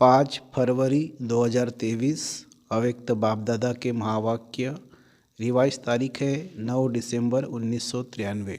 5 फरवरी 2023 अव्यक्त बाप दादा के महावाक्य। रिवाइज तारीख है 9 दिसंबर 1993।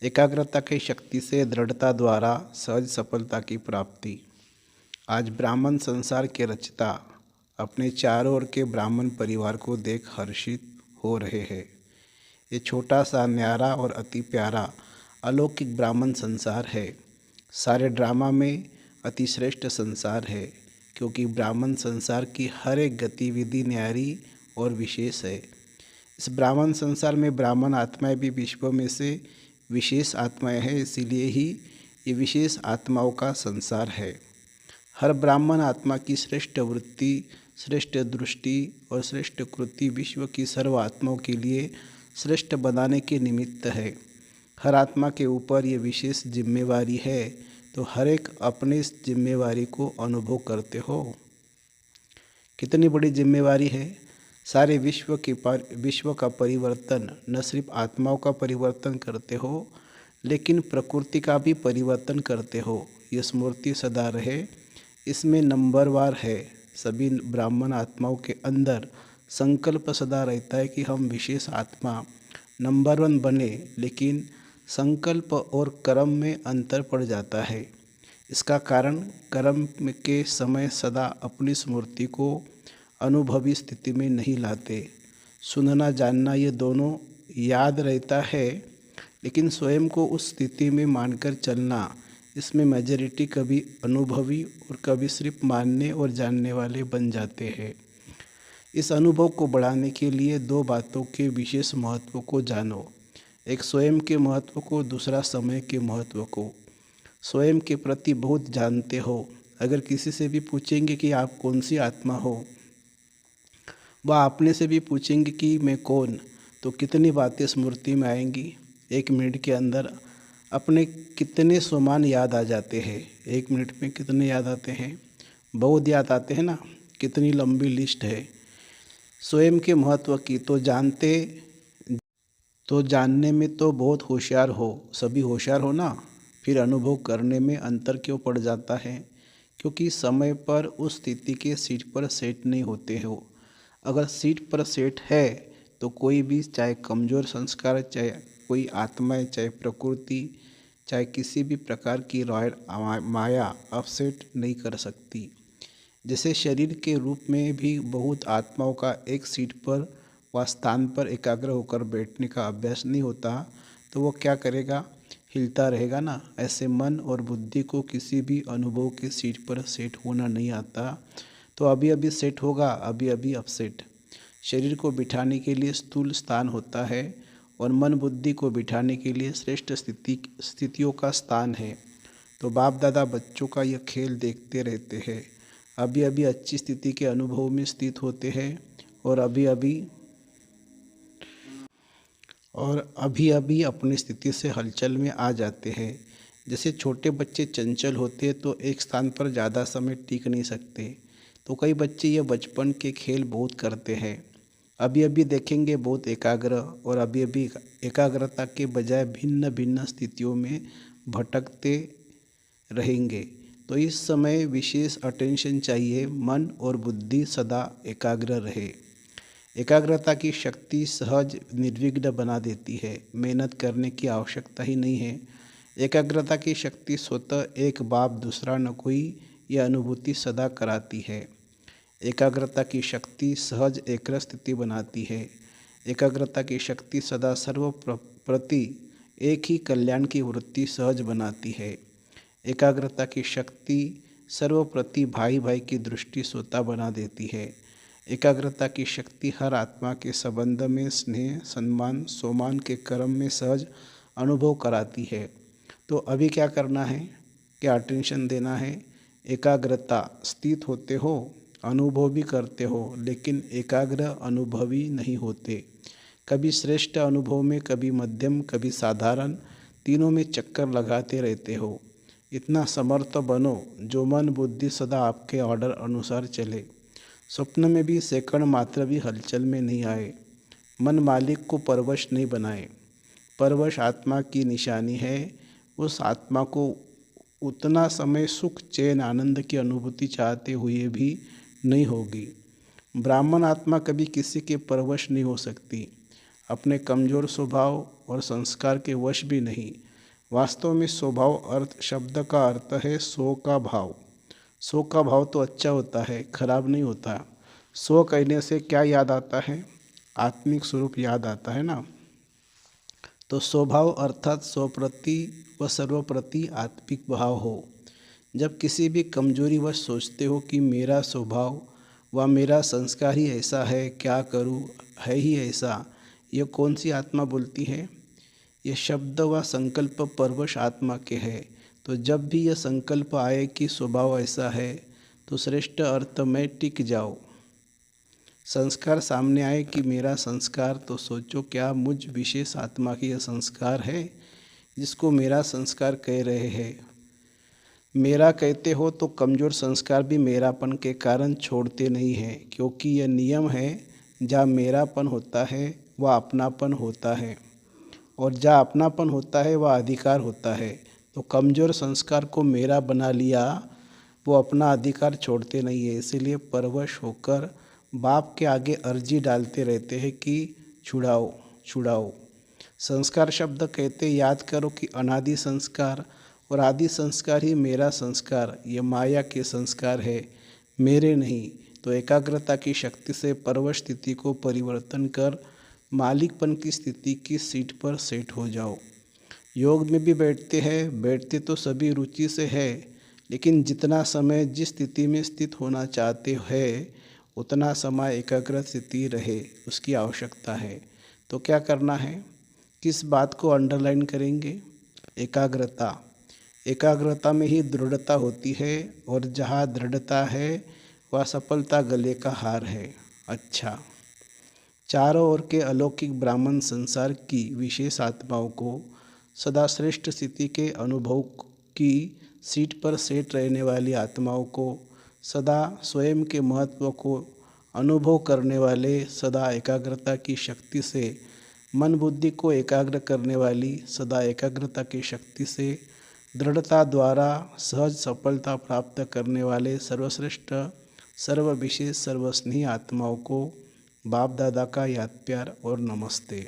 एकाग्रता की शक्ति से दृढ़ता द्वारा सहज सफलता की प्राप्ति। आज ब्राह्मण संसार के रचयिता अपने चारों ओर के ब्राह्मण परिवार को देख हर्षित हो रहे हैं। ये छोटा सा न्यारा और अति प्यारा अलौकिक ब्राह्मण संसार है। सारे ड्रामा में अतिश्रेष्ठ संसार है, क्योंकि ब्राह्मण संसार की हर एक गतिविधि न्यारी और विशेष है। इस ब्राह्मण संसार में ब्राह्मण आत्माएं भी विश्व में से विशेष आत्माएं हैं, इसीलिए ही ये विशेष आत्माओं का संसार है। हर ब्राह्मण आत्मा की श्रेष्ठ वृत्ति, श्रेष्ठ दृष्टि और श्रेष्ठ कृति विश्व की सर्व आत्माओं के लिए श्रेष्ठ बनाने के निमित्त है। हर आत्मा के ऊपर ये विशेष जिम्मेवारी है, तो हर एक अपने इस जिम्मेवारी को अनुभव करते हो। कितनी बड़ी जिम्मेवारी है। सारे विश्व का परिवर्तन न सिर्फ आत्माओं का परिवर्तन करते हो, लेकिन प्रकृति का भी परिवर्तन करते हो। ये स्मृति सदा रहे। इसमें नंबरवार है। सभी ब्राह्मण आत्माओं के अंदर संकल्प सदा रहता है कि हम विशेष आत्मा नंबर 1 बने, लेकिन संकल्प और कर्म में अंतर पड़ जाता है। इसका कारण कर्म के समय सदा अपनी स्मृति को अनुभवी स्थिति में नहीं लाते। सुनना जानना ये दोनों याद रहता है, लेकिन स्वयं को उस स्थिति में मानकर चलना, इसमें मेजॉरिटी कभी अनुभवी और कभी सिर्फ मानने और जानने वाले बन जाते हैं। इस अनुभव को बढ़ाने के लिए 2 बातों के विशेष महत्व को जानो। एक स्वयं के महत्व को, दूसरा समय के महत्व को। स्वयं के प्रति बहुत जानते हो। अगर किसी से भी पूछेंगे कि आप कौन सी आत्मा हो, वह अपने से भी पूछेंगे कि मैं कौन, तो कितनी बातें स्मृति में आएंगी। 1 मिनट के अंदर अपने कितने स्वमान याद आ जाते हैं। 1 मिनट में कितने याद आते हैं? बहुत याद आते हैं ना। कितनी लंबी लिस्ट है। स्वयं के महत्व की तो जानने में तो बहुत होशियार हो, सभी होशियार हो ना, फिर अनुभव करने में अंतर क्यों पड़ जाता है? क्योंकि समय पर उस स्थिति के सीट पर सेट नहीं होते हो। अगर सीट पर सेट है तो कोई भी, चाहे कमज़ोर संस्कार, चाहे कोई आत्माएं, चाहे प्रकृति, चाहे किसी भी प्रकार की माया अपसेट नहीं कर सकती। जैसे शरीर के रूप में भी बहुत आत्माओं का एक सीट पर व स्थान पर एकाग्र होकर बैठने का अभ्यास नहीं होता, तो वो क्या करेगा? हिलता रहेगा ना। ऐसे मन और बुद्धि को किसी भी अनुभव के सीट पर सेट होना नहीं आता, तो अभी अभी सेट होगा, अभी अभी अपसेट। शरीर को बिठाने के लिए स्थूल स्थान होता है और मन बुद्धि को बिठाने के लिए श्रेष्ठ स्थितियों का स्थान है। तो बाप दादा बच्चों का यह खेल देखते रहते हैं। अभी अभी अच्छी स्थिति के अनुभव में स्थित होते हैं और अभी अभी अपनी स्थिति से हलचल में आ जाते हैं। जैसे छोटे बच्चे चंचल होते हैं तो एक स्थान पर ज़्यादा समय टिक नहीं सकते, तो कई बच्चे ये बचपन के खेल बहुत करते हैं। अभी अभी देखेंगे बहुत एकाग्र, और अभी अभी एकाग्रता के बजाय भिन्न भिन्न स्थितियों में भटकते रहेंगे। तो इस समय विशेष अटेंशन चाहिए। मन और बुद्धि सदा एकाग्र रहे। एकाग्रता की शक्ति सहज निर्विघ्न बना देती है। मेहनत करने की आवश्यकता ही नहीं है। एकाग्रता की शक्ति स्वतः एक बाप दूसरा न कोई, यह अनुभूति सदा कराती है। एकाग्रता की शक्ति सहज एकाग्र स्थिति बनाती है। एकाग्रता की शक्ति सदा सर्व प्रति एक ही कल्याण की वृत्ति सहज बनाती है। एकाग्रता की शक्ति सर्वप्रति भाई भाई की दृष्टि स्वतः बना देती है। एकाग्रता की शक्ति हर आत्मा के संबंध में स्नेह, सम्मान, सोमान के कर्म में सहज अनुभव कराती है। तो अभी क्या करना है? क्या अटेंशन देना है? एकाग्रता स्थित होते हो, अनुभव भी करते हो, लेकिन एकाग्र अनुभवी नहीं होते। कभी श्रेष्ठ अनुभव में, कभी मध्यम, कभी साधारण, तीनों में चक्कर लगाते रहते हो। इतना समर्थ बनो जो मन बुद्धि सदा आपके ऑर्डर अनुसार चले। स्वप्न में भी सेकंड मात्र भी हलचल में नहीं आए। मन मालिक को परवश नहीं बनाए। परवश आत्मा की निशानी है। उस आत्मा को उतना समय सुख चैन आनंद की अनुभूति चाहते हुए भी नहीं होगी। ब्राह्मण आत्मा कभी किसी के परवश नहीं हो सकती, अपने कमज़ोर स्वभाव और संस्कार के वश भी नहीं। वास्तव में स्वभाव अर्थ शब्द का अर्थ है सो का भाव। सो का भाव तो अच्छा होता है, खराब नहीं होता। सो कहने से क्या याद आता है? आत्मिक स्वरूप याद आता है ना। तो स्वभाव अर्थात स्वप्रति व सर्वप्रति आत्मिक भाव हो। जब किसी भी कमजोरी वश सोचते हो कि मेरा स्वभाव व मेरा संस्कार ही ऐसा है, क्या करूं, है ही ऐसा, यह कौन सी आत्मा बोलती है? यह शब्द व संकल्प परवश आत्मा के है। तो जब भी यह संकल्प आए कि स्वभाव ऐसा है, तो श्रेष्ठ अर्थ में टिक जाओ। संस्कार सामने आए कि मेरा संस्कार, तो सोचो क्या मुझ विशेष आत्मा की यह संस्कार है जिसको मेरा संस्कार कह रहे हैं। मेरा कहते हो तो कमज़ोर संस्कार भी मेरापन के कारण छोड़ते नहीं हैं, क्योंकि यह नियम है, जहाँ मेरापन होता है वह अपनापन होता है, और जहाँ अपनापन होता है वह अधिकार होता है। तो कमज़ोर संस्कार को मेरा बना लिया, वो अपना अधिकार छोड़ते नहीं है। इसीलिए परवश होकर बाप के आगे अर्जी डालते रहते हैं कि छुड़ाओ छुड़ाओ। संस्कार शब्द कहते याद करो कि अनादि संस्कार और आदि संस्कार ही मेरा संस्कार, ये माया के संस्कार है, मेरे नहीं। तो एकाग्रता की शक्ति से परवश स्थिति को परिवर्तन कर मालिकपन की स्थिति की सीट पर सेट हो जाओ। योग में भी बैठते तो सभी रुचि से है, लेकिन जितना समय जिस स्थिति में स्थित होना चाहते हैं उतना समय एकाग्र स्थिति रहे, उसकी आवश्यकता है। तो क्या करना है, किस बात को अंडरलाइन करेंगे? एकाग्रता। एकाग्रता में ही दृढ़ता होती है, और जहाँ दृढ़ता है वह सफलता गले का हार है। अच्छा, चारों ओर के अलौकिक ब्राह्मण संसार की विशेष आत्माओं को सदा श्रेष्ठ स्थिति के अनुभव की सीट पर सेट रहने वाली आत्माओं को, सदा स्वयं के महत्व को अनुभव करने वाले, सदा एकाग्रता की शक्ति से मन बुद्धि को एकाग्र करने वाली, सदा एकाग्रता की शक्ति से दृढ़ता द्वारा सहज सफलता प्राप्त करने वाले सर्वश्रेष्ठ सर्वविशेष सर्वस्नेही आत्माओं को बाप दादा का याद प्यार और नमस्ते।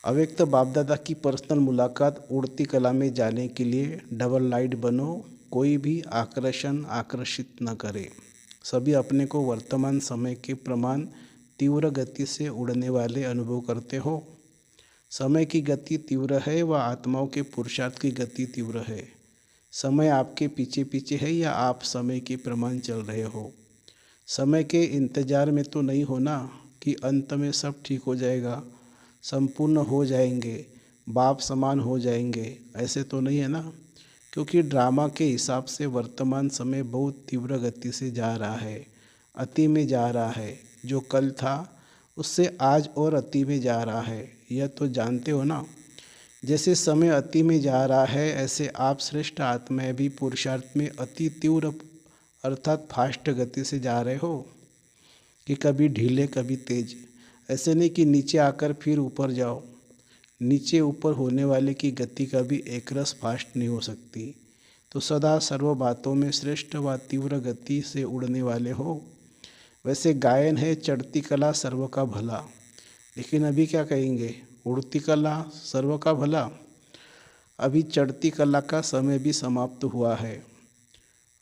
अव्यक्त बाप दादा की पर्सनल मुलाकात उड़ती कला में जाने के लिए डबल लाइट बनो। कोई भी आकर्षण आकर्षित न करे। सभी अपने को वर्तमान समय के प्रमाण तीव्र गति से उड़ने वाले अनुभव करते हो। समय की गति तीव्र है व आत्माओं के पुरुषार्थ की गति तीव्र है। समय आपके पीछे पीछे है या आप समय के प्रमाण चल रहे हो? समय के इंतजार में तो नहीं होना कि अंत में सब ठीक हो जाएगा, संपूर्ण हो जाएंगे, बाप समान हो जाएंगे, ऐसे तो नहीं है ना। क्योंकि ड्रामा के हिसाब से वर्तमान समय बहुत तीव्र गति से जा रहा है, अति में जा रहा है। जो कल था उससे आज और अति में जा रहा है, यह तो जानते हो ना। जैसे समय अति में जा रहा है, ऐसे आप श्रेष्ठ आत्माएं भी पुरुषार्थ में अति तीव्र अर्थात फास्ट गति से जा रहे हो, कि कभी ढीले कभी तेज। ऐसे नहीं कि नीचे आकर फिर ऊपर जाओ। नीचे ऊपर होने वाले की गति कभी एक रस फास्ट नहीं हो सकती। तो सदा सर्व बातों में श्रेष्ठ व तीव्र गति से उड़ने वाले हो। वैसे गायन है चढ़ती कला सर्व का भला, लेकिन अभी क्या कहेंगे, उड़ती कला सर्व का भला। अभी चढ़ती कला का समय भी समाप्त हुआ है,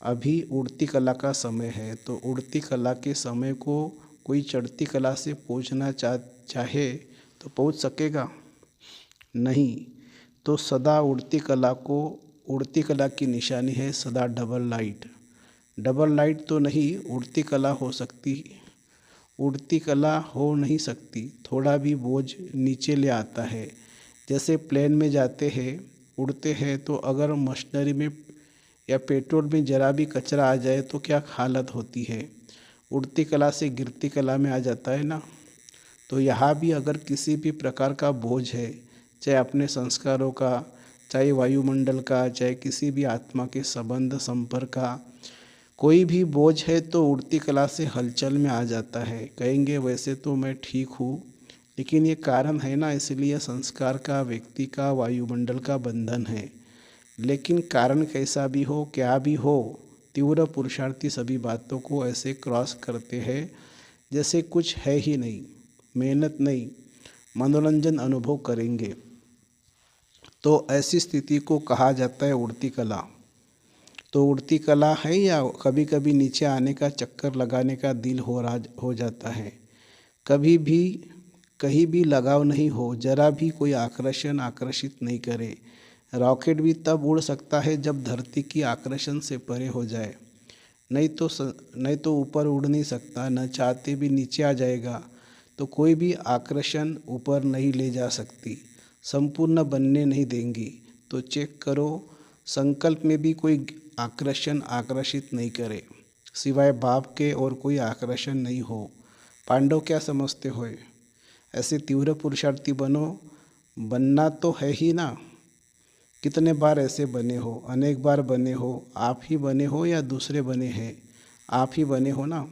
अभी उड़ती कला का समय है। तो उड़ती कला के समय को कोई चढ़ती कला से पहुँचना चाहे तो पहुँच सकेगा नहीं। तो सदा उड़ती कला की निशानी है सदा डबल लाइट। डबल लाइट तो नहीं उड़ती कला हो सकती, उड़ती कला हो नहीं सकती। थोड़ा भी बोझ नीचे ले आता है। जैसे प्लेन में जाते हैं, उड़ते हैं, तो अगर मशीनरी में या पेट्रोल में जरा भी कचरा आ जाए तो क्या हालत होती है, उड़ती कला से गिरती कला में आ जाता है ना। तो यहाँ भी अगर किसी भी प्रकार का बोझ है, चाहे अपने संस्कारों का, चाहे वायुमंडल का, चाहे किसी भी आत्मा के संबंध संपर्क का, कोई भी बोझ है तो उड़ती कला से हलचल में आ जाता है। कहेंगे वैसे तो मैं ठीक हूँ, लेकिन ये कारण है ना, इसलिए संस्कार का, व्यक्ति का, वायुमंडल का बंधन है। लेकिन कारण कैसा भी हो, क्या भी हो, तीव्र पुरुषार्थी सभी बातों को ऐसे क्रॉस करते हैं जैसे कुछ है ही नहीं, मेहनत नहीं, मनोरंजन अनुभव करेंगे। तो ऐसी स्थिति को कहा जाता है उड़ती कला। तो उड़ती कला है या कभी कभी नीचे आने का चक्कर लगाने का दिल हो जाता है। कभी भी कहीं भी लगाव नहीं हो, जरा भी कोई आकर्षण आकर्षित नहीं करे। रॉकेट भी तब उड़ सकता है जब धरती की आकर्षण से परे हो जाए, नहीं तो ऊपर उड़ नहीं सकता, न चाहते भी नीचे आ जाएगा। तो कोई भी आकर्षण ऊपर नहीं ले जा सकती, संपूर्ण बनने नहीं देंगी। तो चेक करो, संकल्प में भी कोई आकर्षण आकर्षित नहीं करे, सिवाय बाप के और कोई आकर्षण नहीं हो। पांडव क्या समझते हो? ऐसे तीव्र पुरुषार्थी बनो, बनना तो है ही ना। कितने बार ऐसे बने हो? अनेक बार बने हो। आप ही बने हो या दूसरे बने हैं? आप ही बने हो ना।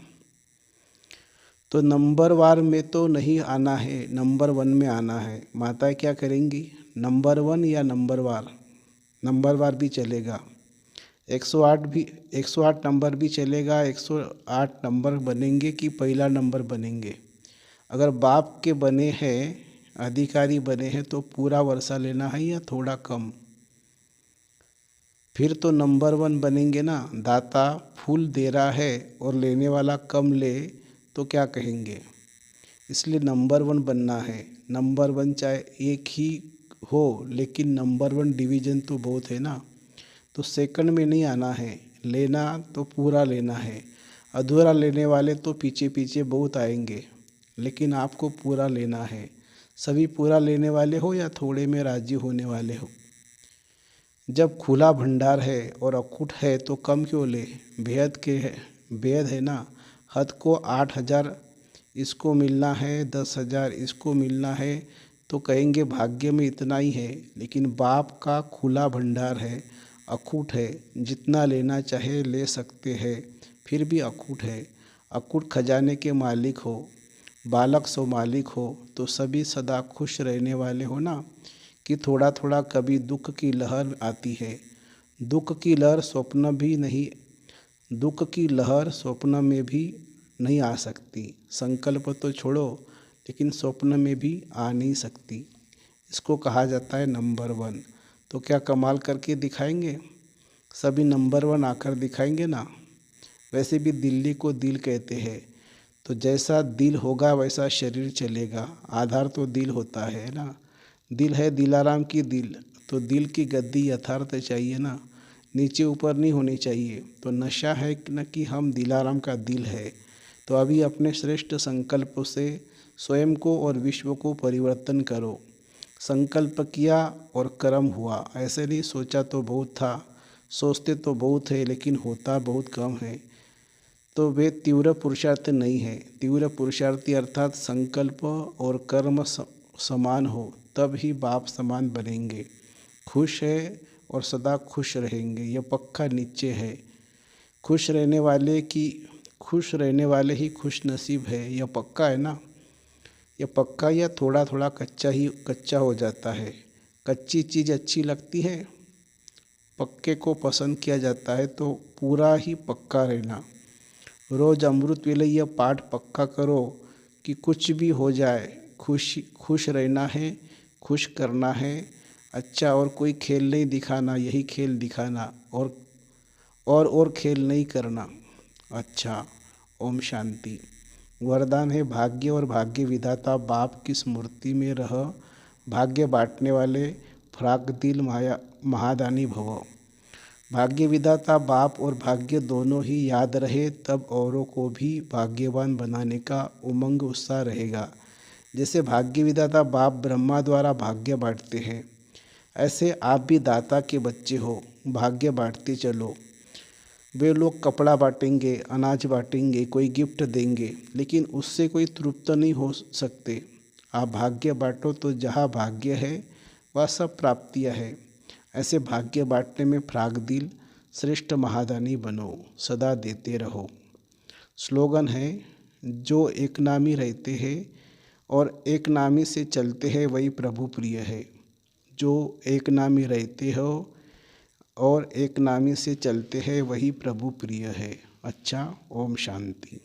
तो नंबर वार में तो नहीं आना है, नंबर वन में आना है। माताएं क्या करेंगी? नंबर वन या नंबर वार? नंबर वार भी चलेगा, 108 भी, 108 नंबर भी चलेगा। 108 नंबर बनेंगे कि पहला नंबर बनेंगे? अगर बाप के बने हैं, अधिकारी बने हैं, तो पूरा वर्षा लेना है या थोड़ा कम? फिर तो नंबर वन बनेंगे ना। दाता फूल दे रहा है और लेने वाला कम ले तो क्या कहेंगे? इसलिए नंबर वन बनना है। नंबर वन चाहे एक ही हो, लेकिन नंबर वन डिवीज़न तो बहुत है ना। तो सेकंड में नहीं आना है, लेना तो पूरा लेना है। अधूरा लेने वाले तो पीछे पीछे बहुत आएंगे, लेकिन आपको पूरा लेना है। सभी पूरा लेने वाले हो या थोड़े में राजी होने वाले हो? जब खुला भंडार है और अकूट है तो कम क्यों ले? बेहद के है, बेहद है ना। हद को 8,000 इसको मिलना है, 10,000 इसको मिलना है, तो कहेंगे भाग्य में इतना ही है। लेकिन बाप का खुला भंडार है, अकूट है, जितना लेना चाहे ले सकते हैं, फिर भी अकूट है। अकूट खजाने के मालिक हो, बालक सो मालिक हो, तो सभी सदा खुश रहने वाले हो ना। कि थोड़ा थोड़ा कभी दुख की लहर आती है। दुख की लहर स्वप्न भी नहीं, दुख की लहर स्वप्न में भी नहीं आ सकती। संकल्प तो छोड़ो, लेकिन स्वप्न में भी आ नहीं सकती। इसको कहा जाता है नंबर वन। तो क्या कमाल करके दिखाएंगे? सभी नंबर वन आकर दिखाएंगे ना। वैसे भी दिल्ली को दिल कहते हैं, तो जैसा दिल होगा वैसा शरीर चलेगा। आधार तो दिल होता है ना। दिल है दिलाराम की दिल, तो दिल की गद्दी यथार्थ चाहिए ना, नीचे ऊपर नहीं होनी चाहिए। तो नशा है न कि हम दिलाराम का दिल है। तो अभी अपने श्रेष्ठ संकल्प से स्वयं को और विश्व को परिवर्तन करो। संकल्प किया और कर्म हुआ। ऐसे नहीं सोचा तो बहुत था, सोचते तो बहुत है, लेकिन होता बहुत कम है। तो वे तीव्र पुरुषार्थ नहीं है। तीव्र पुरुषार्थी अर्थात संकल्प और कर्म समान हो, तब ही बाप समान बनेंगे। खुश है और सदा खुश रहेंगे, यह पक्का निश्चय है। खुश रहने वाले की खुश रहने वाले ही खुश नसीब है, यह पक्का है ना। यह पक्का या थोड़ा थोड़ा कच्चा हो जाता है। कच्ची चीज़ अच्छी लगती है, पक्के को पसंद किया जाता है। तो पूरा ही पक्का रहना। रोज़ अमृत वेले यह पाठ पक्का करो कि कुछ भी हो जाए, खुश रहना है, खुश करना है। अच्छा, और कोई खेल नहीं दिखाना, यही खेल दिखाना, और खेल नहीं करना। अच्छा, ओम शांति। वरदान है भाग्य और भाग्य विधाता बाप की स्मृति में रह, भाग्य बांटने वाले फ्राक दिल माया महादानी भव। भाग्य विधाता बाप और भाग्य दोनों ही याद रहे, तब औरों को भी भाग्यवान बनाने का उमंग उत्साह रहेगा। जैसे भाग्य विधाता बाप ब्रह्मा द्वारा भाग्य बांटते हैं, ऐसे आप भी दाता के बच्चे हो, भाग्य बांटते चलो। वे लोग कपड़ा बांटेंगे, अनाज बांटेंगे, कोई गिफ्ट देंगे, लेकिन उससे कोई तृप्त नहीं हो सकते। आप भाग्य बांटो तो जहाँ भाग्य है वह सब प्राप्तियाँ है। ऐसे भाग्य बांटने में फ्राक दिल श्रेष्ठ महादानी बनो, सदा देते रहो। स्लोगन है, जो एक नामी रहते हैं और एक नामी से चलते हैं वही प्रभु प्रिय है। जो एक नामी रहते हो और एक नामी से चलते हैं वही प्रभु प्रिय है। अच्छा, ओम शांति।